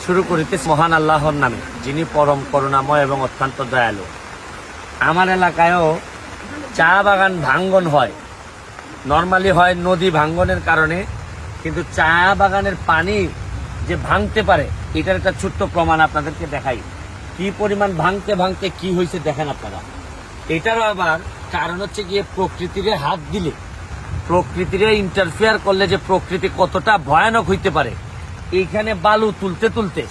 শুরু করিতেছি মহান আল্লাহর নামে, যিনি পরম করুণাময় এবং অত্যন্ত দয়ালু। আমার এলাকায়ও চা বাগান ভাঙ্গন হয়, নর্মালি হয় নদী ভাঙ্গনের কারণে, কিন্তু চা বাগানের পানি যে ভাঙতে পারে এটার একটা ছোট্ট প্রমাণ আপনাদেরকে দেখাই। কি পরিমাণ ভাঙতে ভাঙতে কি হয়েছে দেখেন আপনারা। এটারও আবার কারণ হচ্ছে গিয়ে প্রকৃতিরে হাত দিলে, প্রকৃতিরে ইন্টারফেয়ার করলে যে প্রকৃতি কতটা ভয়ানক হইতে পারে। এইখানে বালু তুলতে তুলতে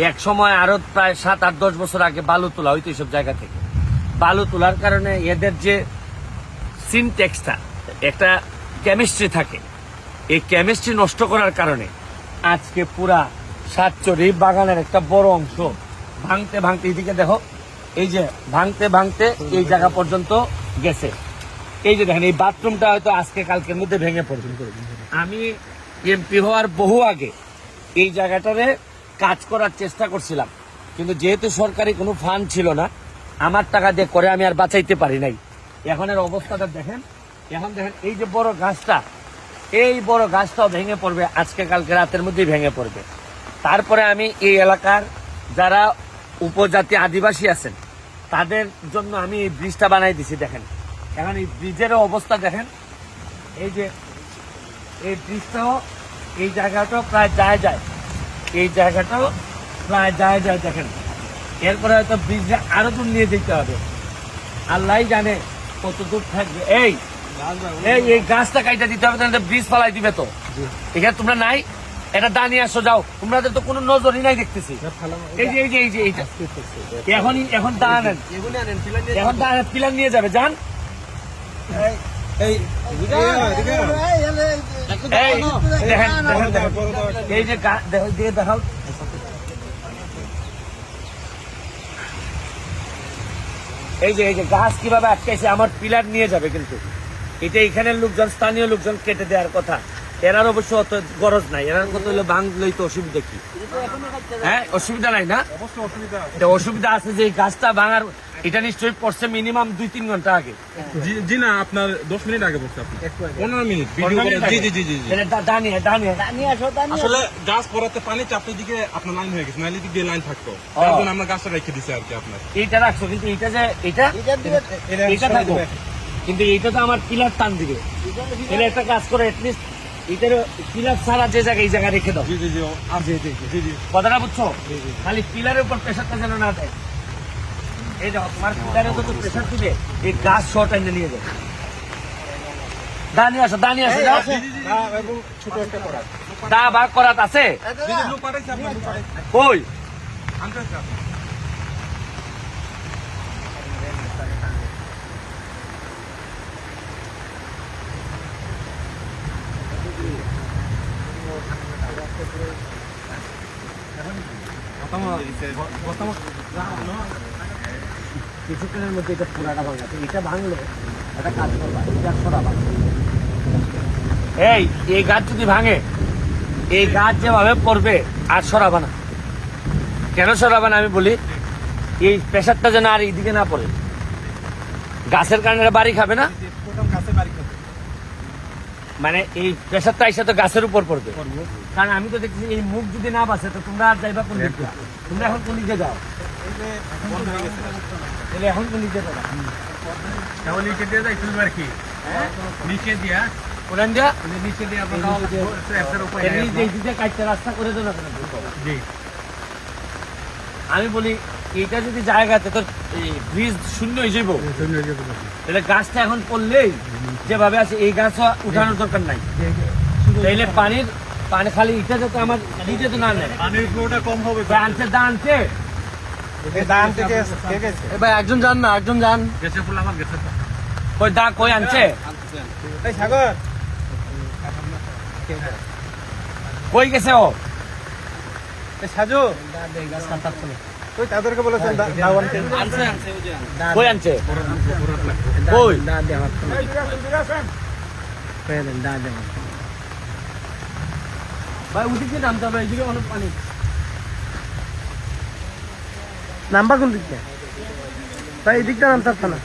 এক সময় আরো প্রায় 7-8-10 বছর আগে বালু তোলা হইতো এইসব জায়গা থেকে। বালু তোলার কারণে এদের যে সিনটেক্সটা, একটা কেমিস্ট্রি থাকে, এই কেমিস্ট্রি নষ্ট করার কারণে আজকে পুরা সাতচরি বাগানের একটা বড় অংশ ভাঙতে ভাঙতে, এদিকে দেখো, এই যে ভাঙতে ভাঙতে এই জায়গা পর্যন্ত গেছে। এই যে দেখেন, এই বাথরুমটা হয়তো আজকে কালকের মধ্যে ভেঙে পড়বে। আমি এমপি হওয়ার বহু আগে এই জায়গাটারে কাজ করার চেষ্টা করছিলাম, কিন্তু যেহেতু সরকারি কোনো ফান্ড ছিল না, আমার টাকা দিয়ে করে আমি আর বাঁচাইতে পারি নাই। এখন এর অবস্থাটা দেখেন। এখন দেখেন এই যে বড় গাছটা, এই বড় গাছটাও ভেঙে পড়বে, আজকে কালকে রাতের মধ্যেই ভেঙে পড়বে। তারপরে আমি এই এলাকার যারা উপজাতি আদিবাসী আছেন তাদের জন্য আমি এই ব্রিজটা বানাই দিছি। দেখেন এখন এই ব্রিজেরও অবস্থা দেখেন। এই যে এই ব্রিজটাও, এই জায়গাটাও প্রায় যায়, এই জায়গাটাও প্রায় যায় দেখেন। এরপরে হয়তো ব্রিজটা আরো দূর নিয়ে যেতে হবে, আল্লাহ জানে কত দূর থাকবে। এই এই গাছটা কাইটা দিতে হবে, ব্রিজ ফালাই দিবে তো। এখানে তোমরা নাই, এটা দা নিয়ে আসো, যাও। তোমাদের তো কোনো নজরই নাই দেখতেছি। এই যে এই যে এই যে এইটা এখন দা আনেন, এখন দা পিলার নিয়ে যাবে, যান। দেখেন এই যে দিয়ে দেখাও, এই যে গাছ কিভাবে আটকাইছে, আমার পিলার নিয়ে যাবে। কিন্তু এটা এখানের লোকজন, স্থানীয় লোকজন কেটে দেওয়ার কথা। এরার অবশ্য অত গরজ নাই, এরার কথা হলো ভাঙলেই তো অসুবিধা কি? হ্যাঁ, অসুবিধা নাই না? অসুবিধা আছে যে গাছটা ভাঙার, এটা নিশ্চয়ই পড়ছে মিনিমাম 2-3 ঘন্টা আগে। জি না, আপনার 10 মিনিট আগে পড়ছে, 15 মিনিট ভিডিও করে। জি আসলে গাছ পড়াতে পানি চাপতে দিকে আপনার লাইন হয়ে গেছে, নাইলে দিক দিয়ে লাইন থাকতো, তার জন্য আমরা গাছটা রেখে দিছি আর কি। আপনার এইটা রাখছো, কিন্তু এইটা যে এটা থাকো, কিন্তু এইটা তো আমার পিলার টান দিবে। তাহলে একটা কাজ করে, এটলিস্ট এটার পিলার ছাড়া যে জায়গায়, এই জায়গায় রেখে দাও। জি কথাটা বুঝছো? খালি পিলারের উপর প্রেশারটা যেন না দেয়। এই দেখো, তোমার পিলারের উপর প্রেশার দিবে, এই গাছ শর্ট এনে নিয়ে যাবে। দানি আসো, যাও। ছোট একটা করা দা ভাগ করাত আছে কই? কিছুক্ষণের মধ্যে এটা পুরাটা ভাঙা, এটা ভাঙলে একটা কাজ করবা, এটা সরাবা। এই গাছ যদি ভাঙে, এই গাছ যেভাবে পড়বে আর সরাবা না। কেন সরাবা না আমি বলি, এই প্রেশারটা যেন আর এইদিকে না পড়ে। গাছের কারণে বাড়ি খাবে না, মানে এই প্রেশারটা এসে তো গাছের উপর পড়বে। কারণ আমি তো দেখছি এই মুখ যদি না বাঁচে, তো তোমরা আর যাইবা কোন দিকে? তোমরা এখন কোন দিকে যাও? এখন কোন দিকে যাবা? নিচে দিয়ে যাই তুলবে আর কি, নিচে দিয়া কোরআন দিয়া নিচে দিয়ে কাটতে রাস্তা করে দেবো। আমি বলি এইটা যদি জায়গাতে তোর ব্রিজ শূন্য হয়ে যাবো, তাহলে গাছটা এখন পড়লেই যেভাবে আছে, এই গাছ উঠানোর দরকার নাই। তাইলে পানি খালি এটা যাতে আমার নিচে তো না নেয়, পানির ফ্লোটা কম হবে। আনছে দা আনছে, ভাই একজন যান না, একজন যান। গেছে ফুল আমার গেছে, কই দা কই আনছে? সাগর কই গেছে ও? সাজু কই তাদেরকে বলেছেন কই আনছে? কই ভাই উঠিকে নামতে হবে, এইদিকে অনেক পানি। নাম্বার কোন দিকটা ভাই? এই দিকটা নামতে পারত না।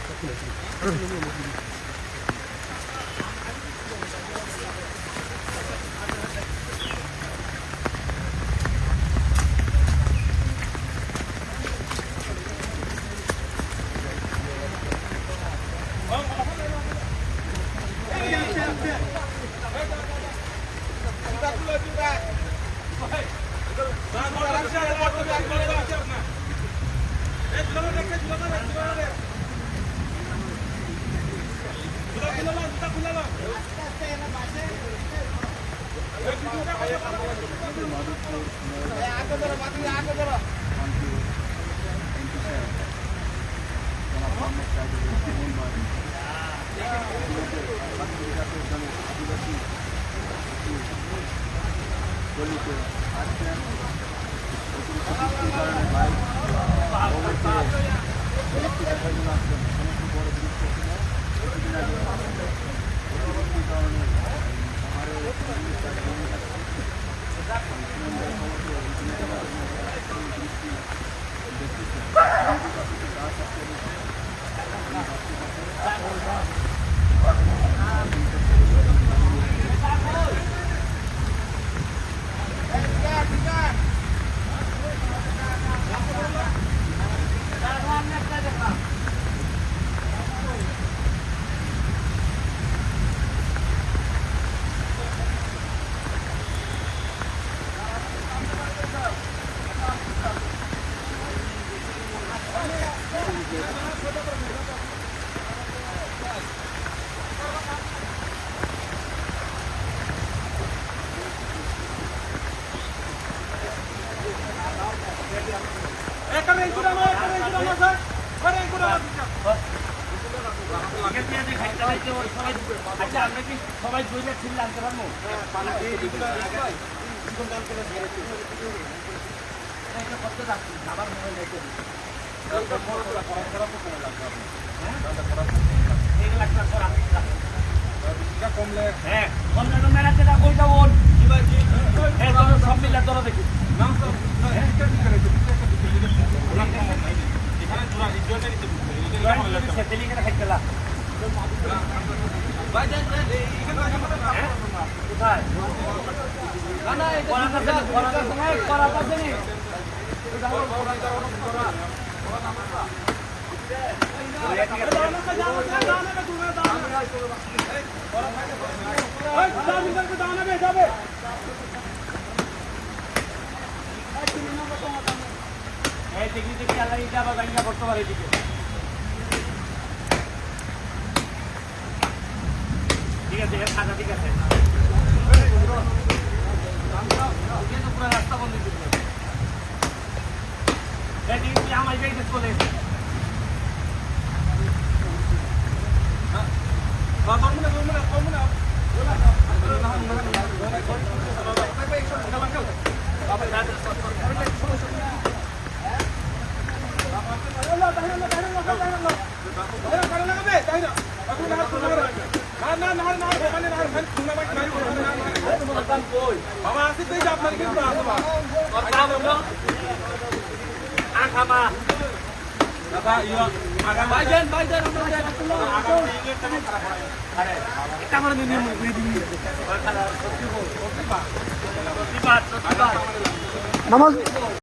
আচ্ছা আমরা কি সবাই দুইটা ছিল আনতে পারবো? কমলে হ্যাঁ কমলে মেলাতে না কই যাবো সব মিলে তোরা দেখি খাইছিলা কোথায় দেখি আল্লাহ এটা আবার গাড়িটা করতে পারে এদিকে ঠিক আছে খাতা ঠিক আছে পুরো রাস্তা বন্ধ করবে আমার গাড়িতে চলে বাবা আসি তো আপনার কিন্তু আখামা দাদা ইয়া আগামী ভাইজান ভাইজান আরে এটা আমার নিয়ে নামাজ